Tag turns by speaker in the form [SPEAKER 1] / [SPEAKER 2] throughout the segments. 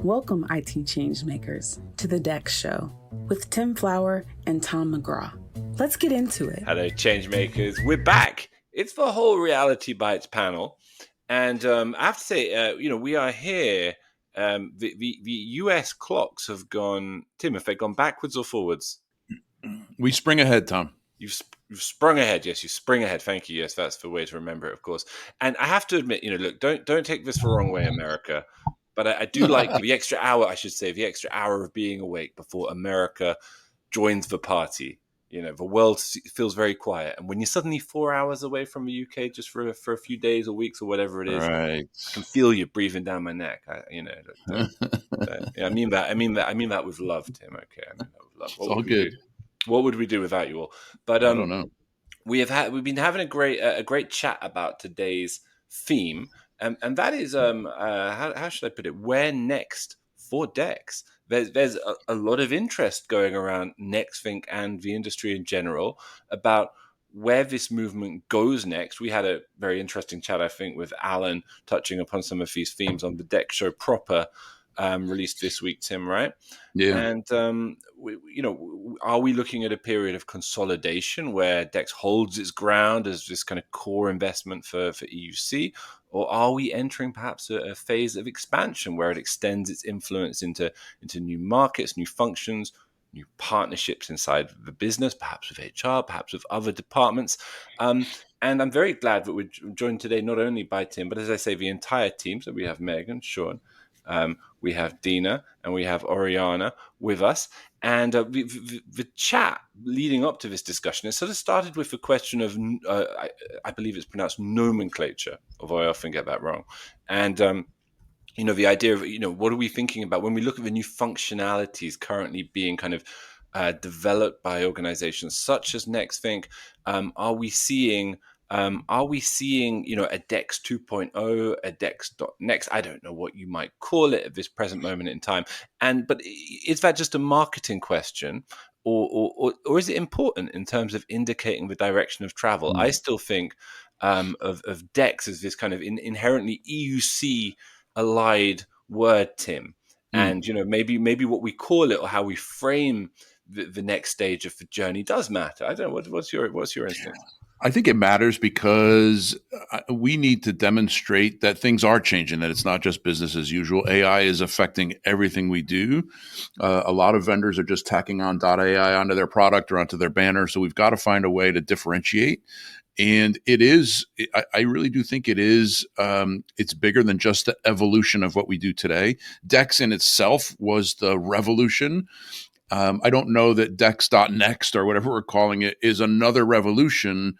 [SPEAKER 1] Welcome, IT changemakers, to the DEX show with Tim Flower and Tom McGraw. Let's get into it.
[SPEAKER 2] Hello, changemakers. We're back. It's the whole Reality Bytes panel. And I have to say, we are here. The US clocks have gone, Tim, have they gone backwards or forwards?
[SPEAKER 3] We spring ahead, Tom.
[SPEAKER 2] You've sprung ahead. Yes, you spring ahead. Thank you. Yes, that's the way to remember it, of course. And I have to admit, look, don't take this the wrong way, America. But I do like the extra hour, the extra hour of being awake before America joins the party. The world feels very quiet. And when you're suddenly 4 hours away from the UK just for a few days or weeks or whatever it is,
[SPEAKER 3] right.
[SPEAKER 2] I can feel you breathing down my neck. I mean that with love, Tim. Okay, I mean that with love.
[SPEAKER 3] It's all good.
[SPEAKER 2] What would we do without you all? But
[SPEAKER 3] I don't know.
[SPEAKER 2] We've been having a great chat about today's theme, and that is how should I put it? Where next for DEX? There's a lot of interest going around NextThink and the industry in general about where this movement goes next. We had a very interesting chat, I think, with Alan touching upon some of these themes on the DEX show proper, released this week, Tim, right?
[SPEAKER 3] Yeah.
[SPEAKER 2] And are we looking at a period of consolidation where DEX holds its ground as this kind of core investment for EUC? Or are we entering perhaps a phase of expansion where it extends its influence into new markets, new functions, new partnerships inside the business, perhaps with HR, perhaps with other departments? And I'm very glad that we're joined today not only by Tim, but as I say, the entire team. So we have Megan, Sean, we have Dina, and we have Oriana with us. And the chat leading up to this discussion, it sort of started with the question of, I believe it's pronounced nomenclature, although I often get that wrong. And, the idea of, what are we thinking about when we look at the new functionalities currently being kind of developed by organizations such as NextThink? Are we seeing, a DEX 2.0, a DEX.next? I don't know what you might call it at this present moment in time. But is that just a marketing question, or is it important in terms of indicating the direction of travel? I still think of DEX as this kind of inherently EUC allied word, Tim. And maybe what we call it or how we frame the next stage of the journey does matter. I don't know. What's your instinct?
[SPEAKER 3] I think it matters because we need to demonstrate that things are changing, that it's not just business as usual. AI is affecting everything we do. A lot of vendors are just tacking on .ai onto their product or onto their banner. So we've got to find a way to differentiate. And I really do think it is, it's bigger than just the evolution of what we do today. DEX in itself was the revolution. I don't know that DEX.next or whatever we're calling it is another revolution,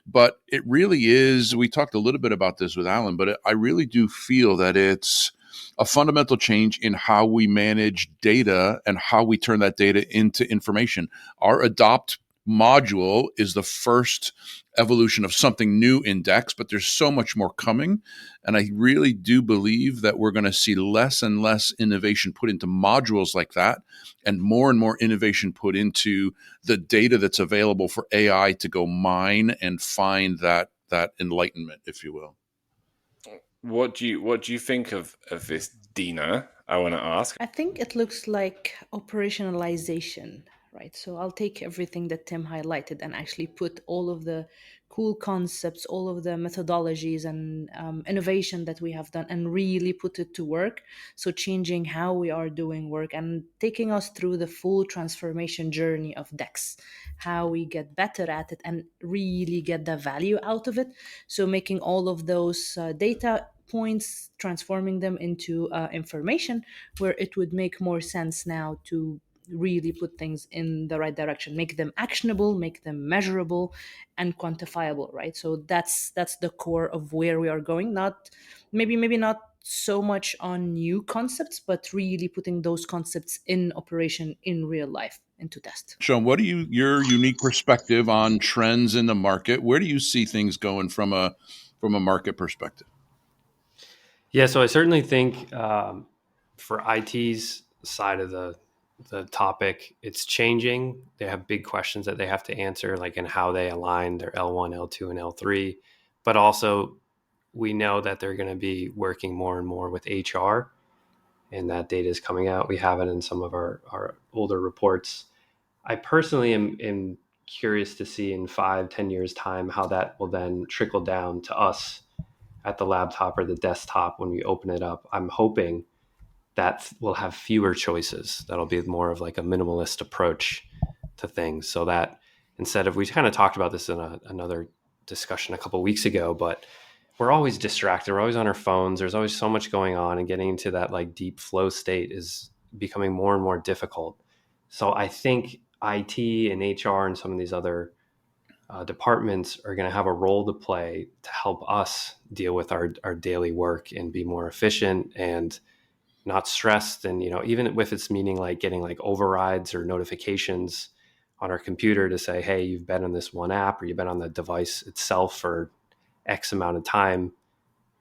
[SPEAKER 3] but it really is. We talked a little bit about this with Alan, but I really do feel that it's a fundamental change in how we manage data and how we turn that data into information. Our adopt module is the first evolution of something new in DEX, but there's so much more coming. And I really do believe that we're going to see less and less innovation put into modules like that, and more innovation put into the data that's available for AI to go mine and find that enlightenment, if you will.
[SPEAKER 2] What do you think of this, Dina? I want to ask.
[SPEAKER 4] I think it looks like operationalization, right? So I'll take everything that Tim highlighted and actually put all of the cool concepts, all of the methodologies and innovation that we have done and really put it to work. So changing how we are doing work and taking us through the full transformation journey of DEX, how we get better at it and really get the value out of it. So making all of those data points, transforming them into information where it would make more sense now to really put things in the right direction, make them actionable, make them measurable and quantifiable, right? So that's the core of where we are going. Not maybe not so much on new concepts, but really putting those concepts in operation in real life into test.
[SPEAKER 3] Sean, what your unique perspective on trends in the market? Where do you see things going from a market perspective?
[SPEAKER 5] Yeah, so I certainly think for IT's side of the topic, it's changing. They have big questions that they have to answer, like in how they align their L1, L2, and L3. But also, we know that they're going to be working more and more with HR and that data is coming out. We have it in some of our older reports. I personally am curious to see in 5-10 years time how that will then trickle down to us at the laptop or the desktop when we open it up. I'm hoping that we'll have fewer choices. That'll be more of like a minimalist approach to things, so that instead of, we kind of talked about this in another discussion a couple of weeks ago, but we're always distracted. We're always on our phones. There's always so much going on, and getting into that like deep flow state is becoming more and more difficult. So I think IT and HR and some of these other departments are going to have a role to play to help us deal with our daily work and be more efficient and not stressed. And, even if it's meaning like getting like overrides or notifications on our computer to say, hey, you've been on this one app or you've been on the device itself for X amount of time.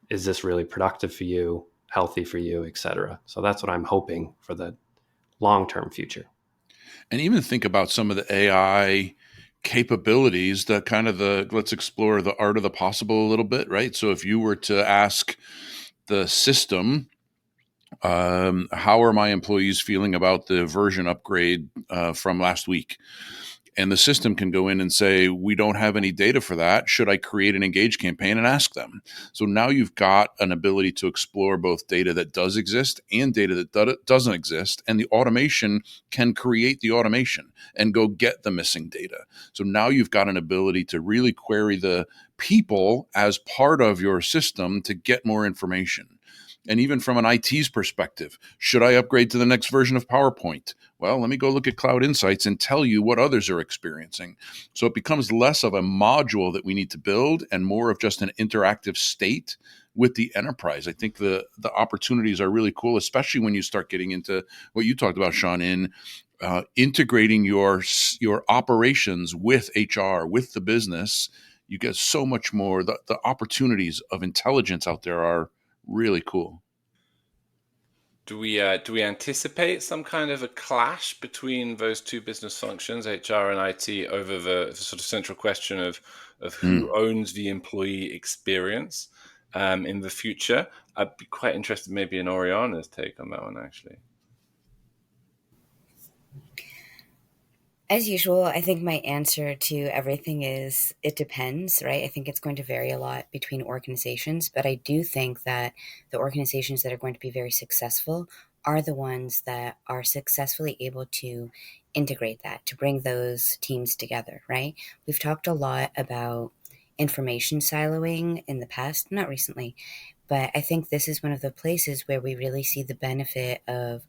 [SPEAKER 5] Is this really productive for you, healthy for you, et cetera? So that's what I'm hoping for the long-term future.
[SPEAKER 3] And even think about some of the AI capabilities, let's explore the art of the possible a little bit, right? So if you were to ask the system, how are my employees feeling about the version upgrade from last week? And the system can go in and say, we don't have any data for that. Should I create an engage campaign and ask them? So now you've got an ability to explore both data that does exist and data that doesn't exist. And the automation can create the automation and go get the missing data. So now you've got an ability to really query the people as part of your system to get more information. And even from an IT's perspective, should I upgrade to the next version of PowerPoint? Well, let me go look at Cloud Insights and tell you what others are experiencing. So it becomes less of a module that we need to build and more of just an interactive state with the enterprise. I think the opportunities are really cool, especially when you start getting into what you talked about, Sean, in integrating your operations with HR, with the business. You get so much more. The opportunities of intelligence out there are really cool.
[SPEAKER 2] Do we anticipate some kind of a clash between those two business functions, HR and IT, over the sort of central question of who owns the employee experience in the future? I'd be quite interested maybe in Oriana's take on that one, actually.
[SPEAKER 6] As usual, I think my answer to everything is it depends, right? I think it's going to vary a lot between organizations, but I do think that the organizations that are going to be very successful are the ones that are successfully able to integrate that, to bring those teams together, right? We've talked a lot about information siloing in the past, not recently, but I think this is one of the places where we really see the benefit of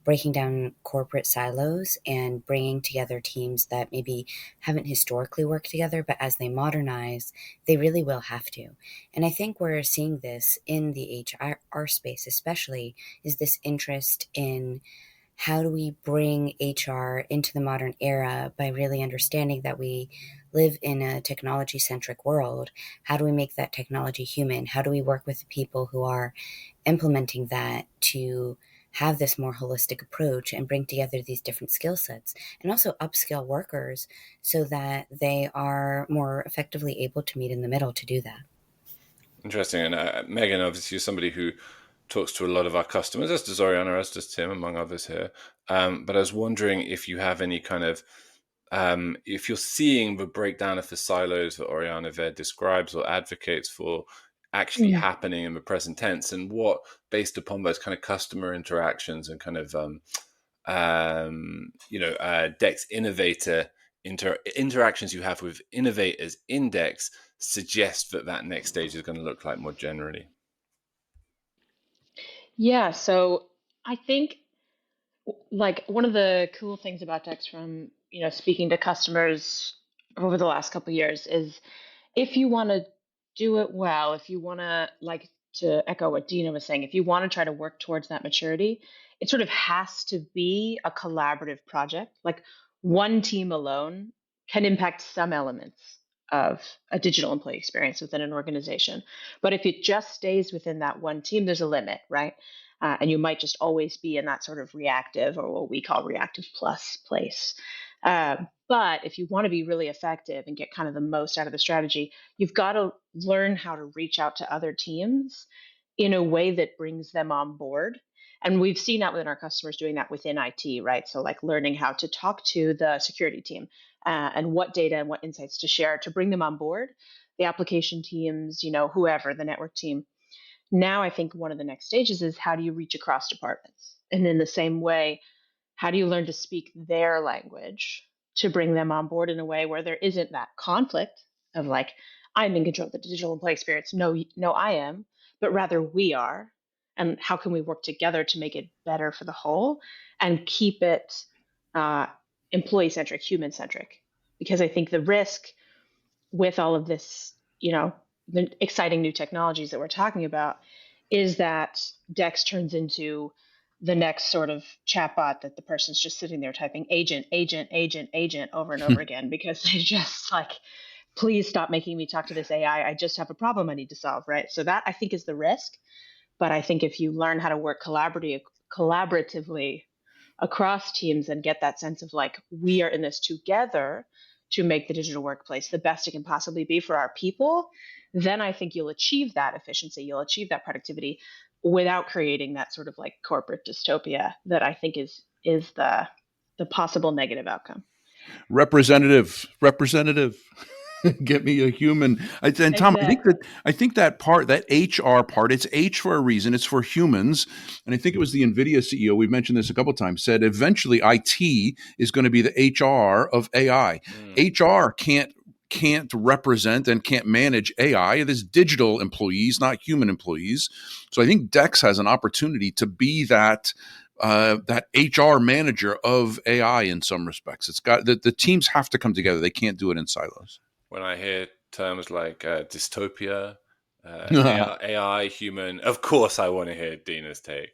[SPEAKER 6] breaking down corporate silos and bringing together teams that maybe haven't historically worked together, but as they modernize, they really will have to. And I think we're seeing this in the HR space, especially, is this interest in how do we bring HR into the modern era by really understanding that we live in a technology-centric world. How do we make that technology human? How do we work with the people who are implementing that to have this more holistic approach and bring together these different skill sets and also upskill workers so that they are more effectively able to meet in the middle to do that?
[SPEAKER 2] Interesting. And Megan, obviously, is somebody who talks to a lot of our customers, as does Oriana, as does Tim, among others here. But I was wondering if you have any kind of, if you're seeing the breakdown of the silos that Oriana there describes or advocates for actually happening in the present tense, and what, based upon those kind of customer interactions and kind of, DEX innovator interactions you have with innovators in DEX, suggest that next stage is going to look like more generally.
[SPEAKER 7] Yeah, so I think like one of the cool things about DEX from, speaking to customers over the last couple of years is if you want to do it well, if you want to, like, to echo what Dina was saying, if you want to try to work towards that maturity, it sort of has to be a collaborative project. Like one team alone can impact some elements of a digital employee experience within an organization. But if it just stays within that one team, there's a limit, right? And you might just always be in that sort of reactive, or what we call reactive plus place. But if you want to be really effective and get kind of the most out of the strategy, you've got to learn how to reach out to other teams in a way that brings them on board. And we've seen that within our customers doing that within IT, right? So like learning how to talk to the security team and what data and what insights to share to bring them on board, the application teams, whoever, the network team. Now I think one of the next stages is how do you reach across departments? And in the same way, how do you learn to speak their language to bring them on board in a way where there isn't that conflict of like, I'm in control of the digital employee experience. No, no, I am, but rather we are. And how can we work together to make it better for the whole and keep it employee centric, human centric? Because I think the risk with all of this, the exciting new technologies that we're talking about, is that DEX turns into the next sort of chatbot that the person's just sitting there typing agent, agent, agent, agent over and over again because they just like, please stop making me talk to this AI. I just have a problem I need to solve, right? So that I think is the risk. But I think if you learn how to work collaboratively across teams and get that sense of like, we are in this together to make the digital workplace the best it can possibly be for our people, then I think you'll achieve that efficiency, you'll achieve that productivity without creating that sort of like corporate dystopia that I think is the possible negative outcome.
[SPEAKER 3] Representative. Get me a human. And Tom,
[SPEAKER 7] Exactly.
[SPEAKER 3] I think that part, that HR part, it's H for a reason. It's for humans. And I think it was the NVIDIA CEO, we've mentioned this a couple of times, said eventually IT is going to be the HR of AI. HR can't represent and can't manage AI. It is digital employees, not human employees. So I think DEX has an opportunity to be that HR manager of AI in some respects. It's got the teams have to come together. They can't do it in silos.
[SPEAKER 2] When I hear terms like dystopia, AI, human, of course I want to hear Dina's take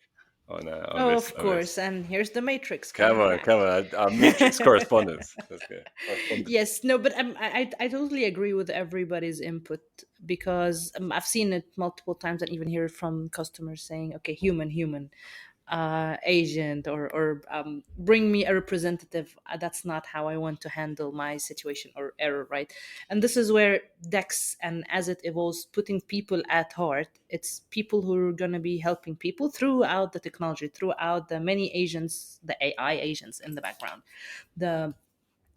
[SPEAKER 2] on this.
[SPEAKER 4] Of course. And here's the Matrix
[SPEAKER 2] Come
[SPEAKER 4] coming
[SPEAKER 2] on,
[SPEAKER 4] back.
[SPEAKER 2] come on. Our Matrix correspondence. That's good.
[SPEAKER 4] Yes, no, but I totally agree with everybody's input because I've seen it multiple times and even hear it from customers saying, okay, human, agent or bring me a representative. That's not how I want to handle my situation or error, right? And this is where DEX, and as it evolves, putting people at heart, it's people who are going to be helping people throughout the technology, throughout the many agents, the AI agents in the background, the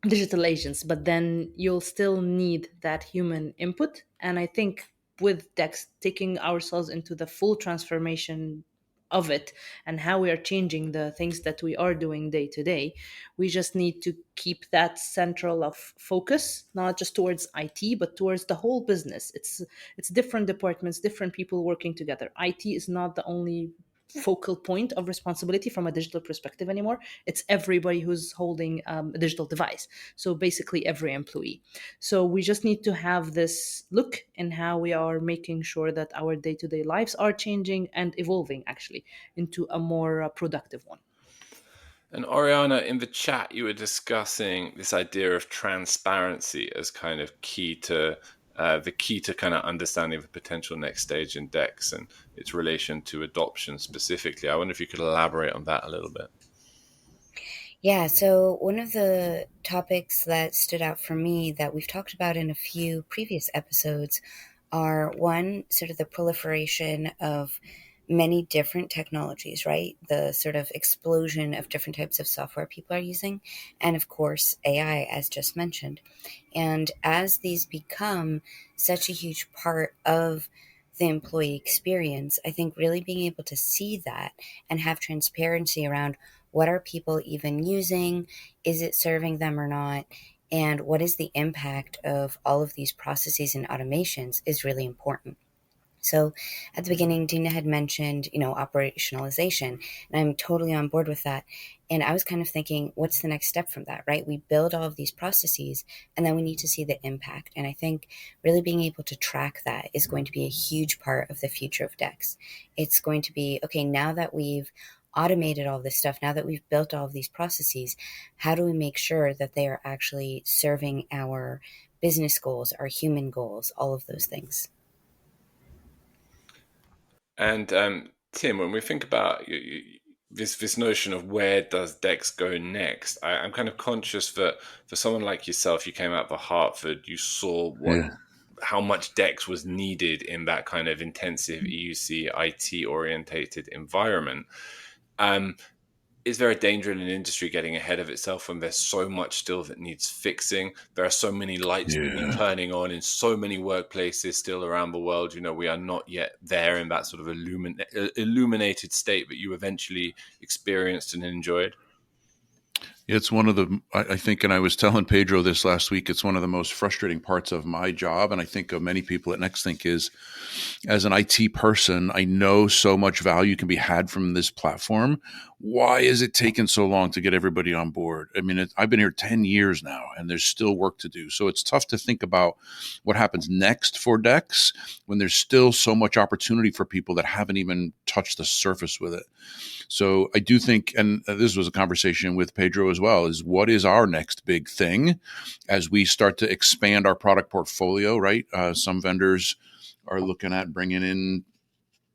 [SPEAKER 4] digital agents, but then you'll still need that human input. And I think with DEX, taking ourselves into the full transformation of it and how we are changing the things that we are doing day to day, we just need to keep that central of focus, not just towards IT, but towards the whole business. It's different departments, different people working together. IT is not the only focal point of responsibility from a digital perspective anymore. It's everybody who's holding a digital device. So basically every employee. So we just need to have this look in how we are making sure that our day-to-day lives are changing and evolving actually into a more productive one.
[SPEAKER 2] And Oriana, in the chat, you were discussing this idea of transparency as kind of key to the key to kind of understanding the potential next stage in DEX and its relation to adoption specifically. I wonder if you could elaborate on that a little bit.
[SPEAKER 6] Yeah, so one of the topics that stood out for me that we've talked about in a few previous episodes are one, sort of the proliferation of many different technologies, right? The sort of explosion of different types of software people are using, and of course, AI, as just mentioned. And as these become such a huge part of the employee experience, I think really being able to see that and have transparency around what are people even using, is it serving them or not, and what is the impact of all of these processes and automations is really important. So at the beginning, Dina had mentioned, operationalization, and I'm totally on board with that. And I was kind of thinking, what's the next step from that, right? We build all of these processes, and then we need to see the impact. And I think really being able to track that is going to be a huge part of the future of DEX. It's going to be, okay, now that we've automated all this stuff, now that we've built all of these processes, how do we make sure that they are actually serving our business goals, our human goals, all of those things?
[SPEAKER 2] And Tim, when we think about this notion of where does DEX go next, I'm kind of conscious that for someone like yourself, you came out of Hartford, you saw how much DEX was needed in that kind of intensive EUC IT orientated environment. Is there a danger in an industry getting ahead of itself when there's so much still that needs fixing? There are so many lights to be turning on in so many workplaces still around the world. We are not yet there in that sort of illuminated state that you eventually experienced and enjoyed.
[SPEAKER 3] It's one of the, I think, and I was telling Pedro this last week, it's one of the most frustrating parts of my job. And I think of many people at NextThink is, as an IT person, I know so much value can be had from this platform. Why is it taking so long to get everybody on board? I mean, I've been here 10 years now and there's still work to do. So it's tough to think about what happens next for DEX when there's still so much opportunity for people that haven't even touched the surface with it. So I do think, and this was a conversation with Pedro as well, is what is our next big thing as we start to expand our product portfolio, right? Some vendors are looking at bringing in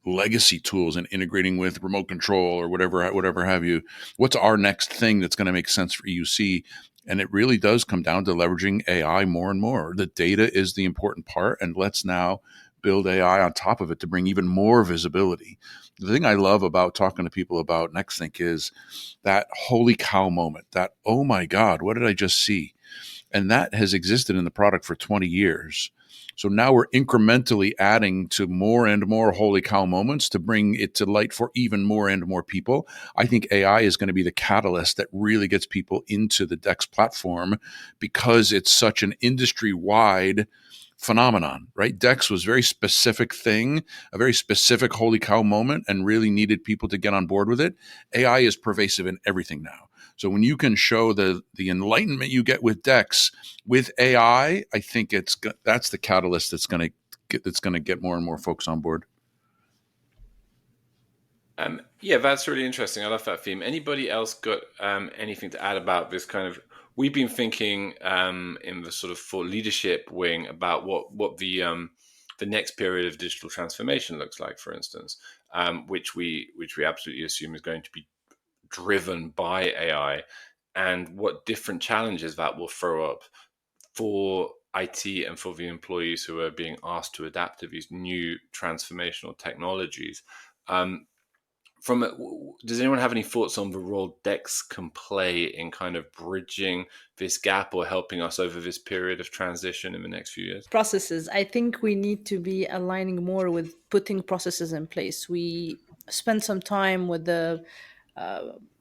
[SPEAKER 3] legacy tools and integrating with remote control or whatever have you. What's our next thing that's going to make sense for EUC? And it really does come down to leveraging AI more and more. The data is the important part, and let's now build AI on top of it to bring even more visibility. The thing I love about talking to people about NextThink is that holy cow moment, that, oh my God, what did I just see? And that has existed in the product for 20 years. So now we're incrementally adding to more and more holy cow moments to bring it to light for even more and more people. I think AI is going to be the catalyst that really gets people into the DEX platform because it's such an industry-wide phenomenon, right? DEX was a very specific thing, a very specific holy cow moment, and really needed people to get on board with it. AI is pervasive in everything now. So when you can show the enlightenment you get with DEX with AI, I think that's the catalyst that's going to get more and more folks on board.
[SPEAKER 2] Yeah, that's really interesting. I love that theme. Anybody else got anything to add about this kind of? We've been thinking in the sort of for leadership wing about what the next period of digital transformation looks like, for instance, which we absolutely assume is going to be driven by AI, and what different challenges that will throw up for IT and for the employees who are being asked to adapt to these new transformational technologies. Does anyone have any thoughts on the role DEX can play in kind of bridging this gap or helping us over this period of transition in the next few years?
[SPEAKER 4] Processes. I think we need to be aligning more with putting processes in place. We spend some time with the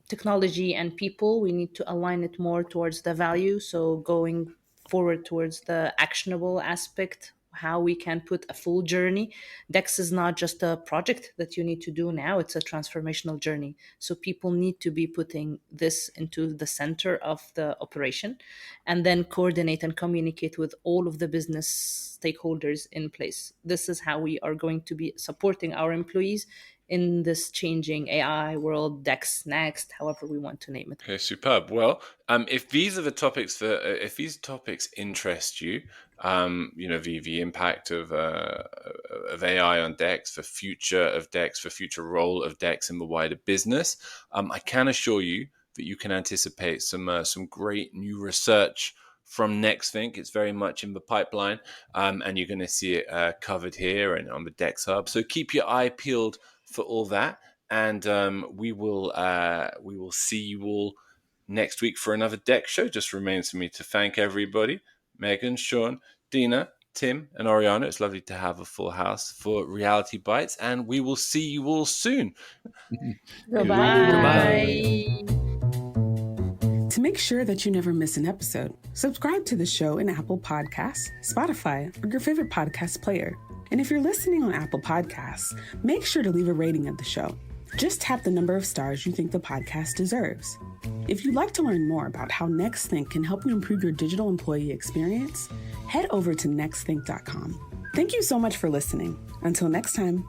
[SPEAKER 4] technology and people. We need to align it more towards the value. So going forward towards the actionable aspect, how we can put a full journey. DEX is not just a project that you need to do now, it's a transformational journey. So people need to be putting this into the center of the operation and then coordinate and communicate with all of the business stakeholders in place. This is how we are going to be supporting our employees in this changing AI world, DEX next, however we want to name it.
[SPEAKER 2] Okay, superb. Well, if these are the topics if these topics interest you, the impact of AI on DEX, the future of DEX, the future role of DEX in the wider business, I can assure you that you can anticipate some great new research from NextThink. It's very much in the pipeline, and you're going to see it covered here and on the DEX Hub. So keep your eye peeled for all that, and we will see you all next week for another DEX show. Just remains for me to thank everybody: Megan, Sean, Dina, Tim, and Oriana. It's lovely to have a full house for Reality Bytes, and we will see you all soon.
[SPEAKER 4] Goodbye.
[SPEAKER 5] Goodbye.
[SPEAKER 1] To make sure that you never miss an episode, subscribe to the show in Apple Podcasts, Spotify, or your favorite podcast player. And if you're listening on Apple Podcasts, make sure to leave a rating of the show. Just tap the number of stars you think the podcast deserves. If you'd like to learn more about how NextThink can help you improve your digital employee experience, head over to nextthink.com. Thank you so much for listening. Until next time.